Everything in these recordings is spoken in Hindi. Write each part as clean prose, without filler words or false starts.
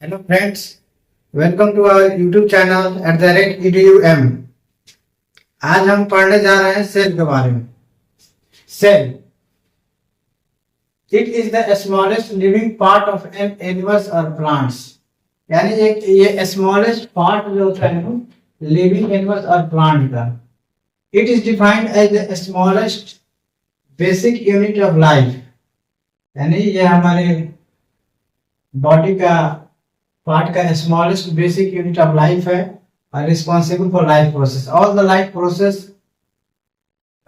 Hello friends, welcome to our YouTube channel @edum। आज हम पढ़ने जा रहे हैं सेल के बारे में। Cell it is the smallest living part of an animals और प्लांट्स। यानी एक ये स्मॉलेस्ट पार्ट जो होता है लिविंग एनिमल्स और प्लांट का। It is defined as the smallest basic unit of life. यानी ये हमारे बॉडी का पार्ट का smallest basic unit of life है और responsible for life process. All the life process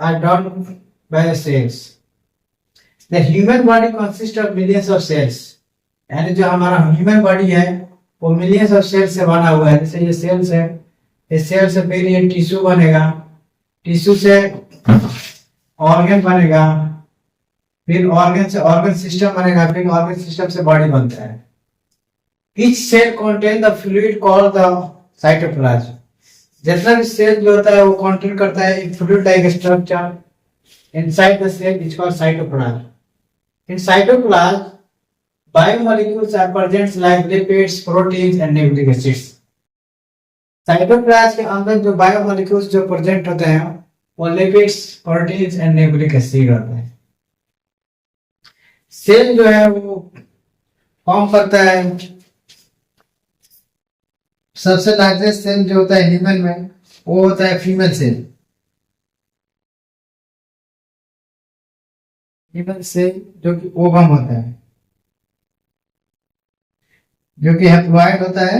are done by the cells. The human body consist of millions of cells. यानी जो हमारा ह्यूमन बॉडी है वो मिलियंस ऑफ सेल्स से बना हुआ है। जैसे ये सेल्स है, इस सेल से फिर ये टिश्यू बनेगा, टिश्यू से ऑर्गन बनेगा, फिर ऑर्गन से ऑर्गन सिस्टम बनेगा, फिर ऑर्गन सिस्टम से बॉडी बनता है। Each cell contain the fluid called the cytoplasm. जितना भी सेल जो होता है वो कंटेन करता है एक fluid like structure inside the cell which called cytoplasm. In cytoplasm, biomolecules are present like lipids, proteins and nucleic acids. Cytoplasm के अंदर जो बायोमोलिक्यूल्स जो प्रेजेंट होते हैं वो lipids, proteins and nucleic acid होते हैं। सेल जो है वो फॉर्म करता है। सबसे लार्जेस्ट सेल जो होता है ह्यूमन में वो होता है फीमेल सेल। फीमेल सेल जो कि ओवम होता है, जो कि हैप्लॉइड होता है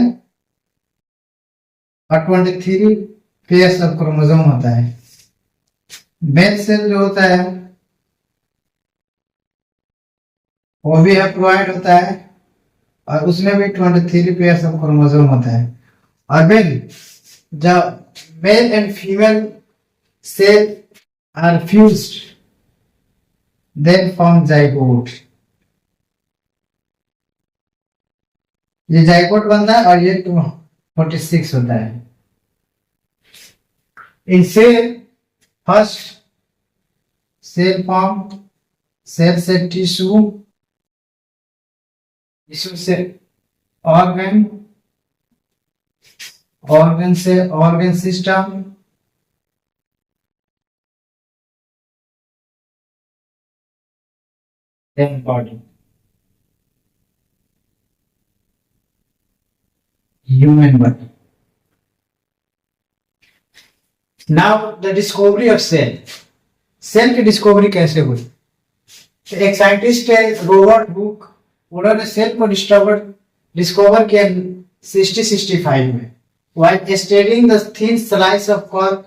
और 23 पेयर्स ऑफ क्रोमोसोम होता है। मेल सेल जो होता है वो भी हैप्लॉइड होता है और उसमें भी 23 पेयर्स ऑफ क्रोमोसोम होता है। और जब male and female cell are fused then form zygote. ये जाइगोट बनता है और ये 46 होता है। इन cell first cell form, cell से टिश्यू, टिश्यू से ऑर्गन, ऑर्गन से organ system, then body, human body. Now the discovery of cell. Cell की डिस्कवरी कैसे हुई? एक साइंटिस्ट है रॉबर्ट हुक, उन्होंने सेल को डिस्कवर किया 65 में। While studying the thin slice of cork,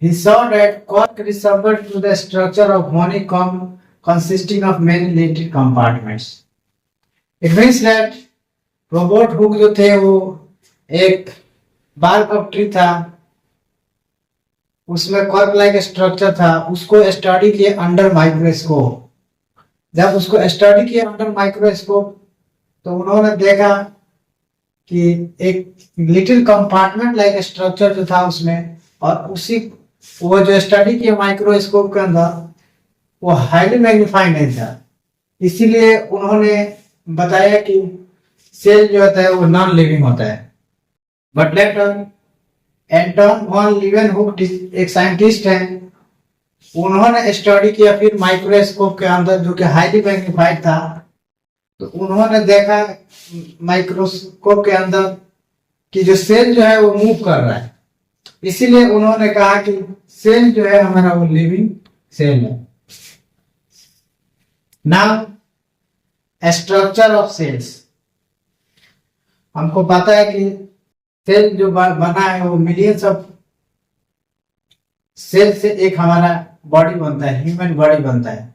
he saw that cork resembled to the structure of honeycomb consisting of many little compartments. It means that Robert Hooke जो थे वो एक bark of tree था, उसमें cork like structure था, उसको स्टडी किए अंडर माइक्रोस्कोप। जब उसको स्टडी किए अंडर माइक्रोस्कोप तो उन्होंने देखा कि एक लिटिल कंपार्टमेंट लाइक स्ट्रक्चर जो था उसमें, और उसी वो जो स्टडी किया माइक्रोस्कोप के अंदर वो हाईली मैग्नीफाइड नहीं था। इसीलिए उन्होंने बताया कि सेल जो होता है वो नॉन लिविंग होता है। But later Anton van Leeuwenhoek एक साइंटिस्ट हैं, उन्होंने स्टडी किया फिर माइक्रोस्कोप के अंदर जो कि हाईली मैग्नीफाइड था, तो उन्होंने देखा माइक्रोस्कोप के अंदर कि जो सेल जो है वो मूव कर रहा है। इसीलिए उन्होंने कहा कि सेल जो है हमारा वो लिविंग सेल है। Now structure of cells. हमको पता है कि सेल जो बना है वो मिलियंस ऑफ सेल से एक हमारा बॉडी बनता है, ह्यूमन बॉडी बनता है।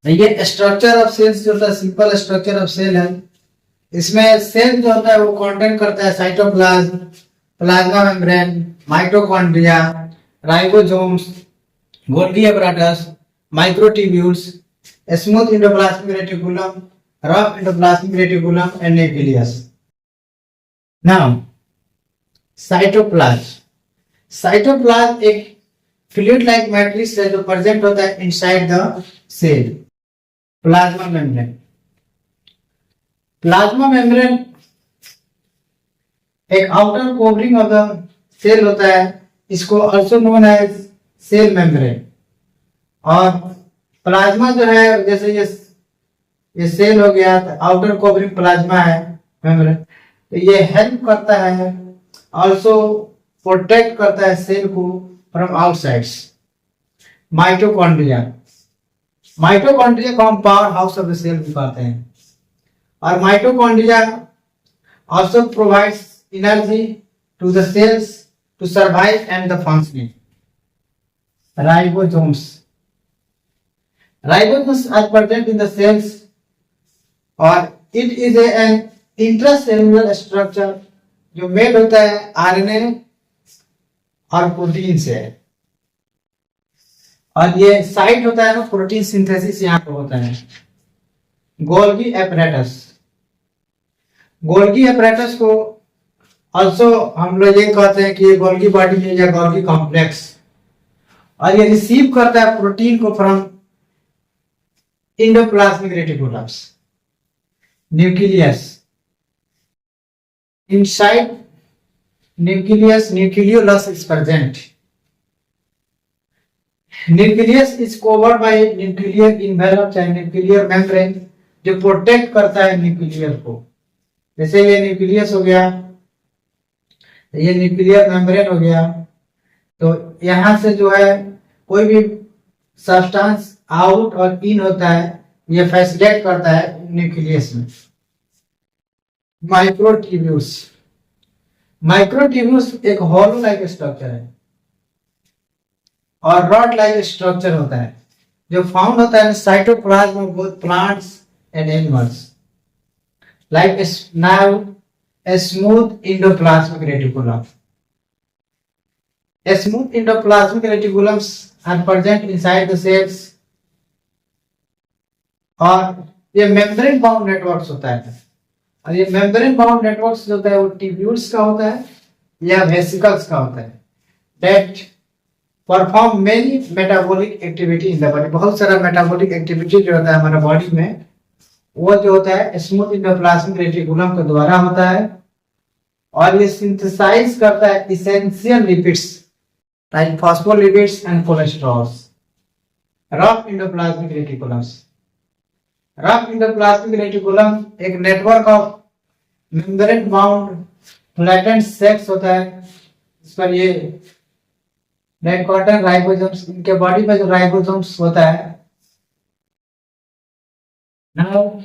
ये स्ट्रक्चर ऑफ सेल्स जो होता है सिंपल स्ट्रक्चर ऑफ सेल है। इसमें सेल जो होता है वो कंटेन करता है cytoplasm, plasma membrane, mitochondria, ribosomes, Golgi apparatus, microtubules, smooth endoplasmic reticulum, rough endoplasmic reticulum and nucleus. Now cytoplasm. Cytoplasm एक फ्लूइड लाइक मैट्रिक्स है जो प्रेजेंट होता है inside the cell, plasma membrane. Plasma membrane एक outer covering of the cell होता है, इसको also known as cell membrane. और प्लाज्मा जो है, जैसे ये सेल हो गया, आउटर कवरिंग प्लाज्मा है मेम्ब्रेन, तो ये हेल्प करता है, ऑल्सो प्रोटेक्ट करता है सेल को फ्रॉम आउटसाइड्स। माइटोकॉन्ड्रिया, माइटोकॉन्ड्रिया को हम powerhouse of the cell भी कहते हैं। और mitochondria also provides energy to the cells to survive and the functioning. Ribosomes, ribosomes are present in the cells, or it is an intracellular structure जो मेड होता है आरएनए और प्रोटीन से। और ये साइट होता है ना प्रोटीन सिंथेसिस, यहाँ पे होता है। गोल्गी एपरेटस, गोल्गी एपरेटस को ऑल्सो हम लोग ये कहते हैं कि ये गोल्गी बॉडी है या गोल्गी कॉम्प्लेक्स, और ये रिसीव करता है प्रोटीन को from endoplasmic reticulums. Nucleus, inside nucleus nucleolus is present. Nucleus is covered by nuclear envelope चाहे न्यूक्लियर मेम्ब्रेन, जो प्रोटेक्ट करता है न्यूक्लियर को। जैसे ये न्यूक्लियस हो गया, ये न्यूक्लियर मेम्ब्रेन हो गया, तो यहां से जो है कोई भी सब्सटेंस आउट और इन होता है, ये फैसिलिटेट करता है न्यूक्लियस में। माइक्रोट्यूब्यूल्स, माइक्रोट्यूब्यूल्स एक हॉलो लाइक स्ट्रक्चर है और रॉड लाइक स्ट्रक्चर होता है, जो फाउंड होता है cytoplasm of both plants and animals. Like now a smooth endoplasmic reticulum. A smooth endoplasmic reticulums are present inside the cells, और ये मेम्ब्रेन बाउंड नेटवर्क्स होता है। और ये मेम्ब्रेन बाउंड नेटवर्क्स जो होता है वो ट्यूब्यूल्स का होता है या वेसिकल्स का होता है, that perform many metabolic activity in the body। बहुत सारा मेटाबॉलिक एक्टिविटी जो होता है हमारा बॉडी में, वो जो होता है स्मूथ इंडोप्लाज्मिक रेटिकुलम के द्वारा होता है। और ये सिंथेसाइज करता है essential lipids like phospholipids and cholesterols. Rough endoplasmic reticulums, rough endoplasmic reticulum एक network of membrane bound flattened cells होता है। इस पर ये डाइकोटन राइबोसोम्स, इनके बॉडी में जो राइबोसोम्स होता है। Now,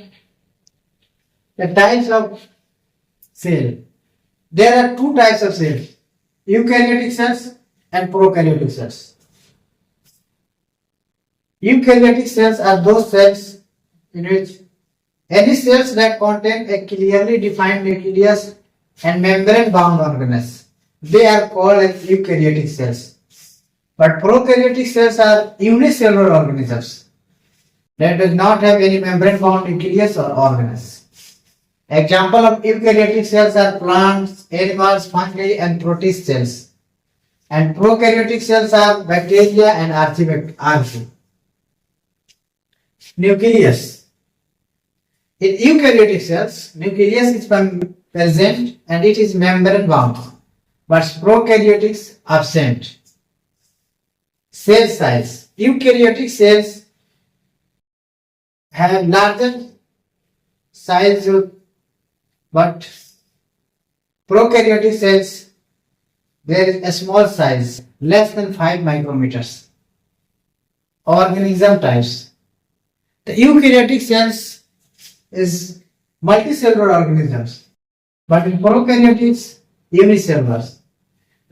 the types of cell. There are two types of cells: eukaryotic cells and prokaryotic cells. Eukaryotic cells are those cells in which any cells that contain a clearly defined nucleus and membrane-bound organelles. They are called as eukaryotic cells. But prokaryotic cells are unicellular organisms that does not have any membrane-bound nucleus or organelles. Example of eukaryotic cells are plants, animals, fungi, and protist cells. And prokaryotic cells are bacteria and archaea. Nucleus. In eukaryotic cells, nucleus is present and it is membrane-bound, but prokaryotics absent. Cell size. Eukaryotic cells have larger size, but prokaryotic cells there is a small size, less than 5 micrometers. Organism types. The eukaryotic cells is multicellular organisms, but in prokaryotics unicellular.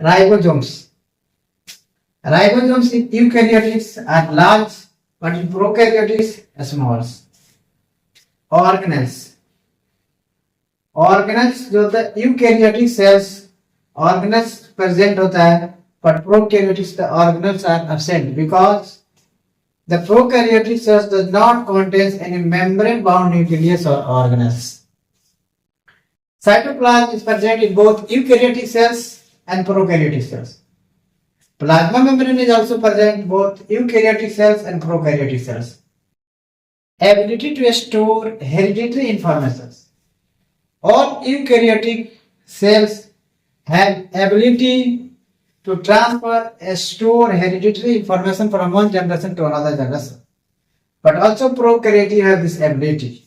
Ribosomes. Ribosomes in eukaryotics are large, but in prokaryotics small. Organelles. Organelles जो होता है eukaryotic cells organelles present होता है, but prokaryotics the organelles are absent because the prokaryotic cells does not contain any membrane-bound nucleus or organelles. Cytoplasm is present in both eukaryotic cells and prokaryotic cells. Plasma membrane is also present in both eukaryotic cells and prokaryotic cells. Ability to store hereditary information. All eukaryotic cells have ability to transfer and store hereditary information from one generation to another generation. But also prokaryote have this ability.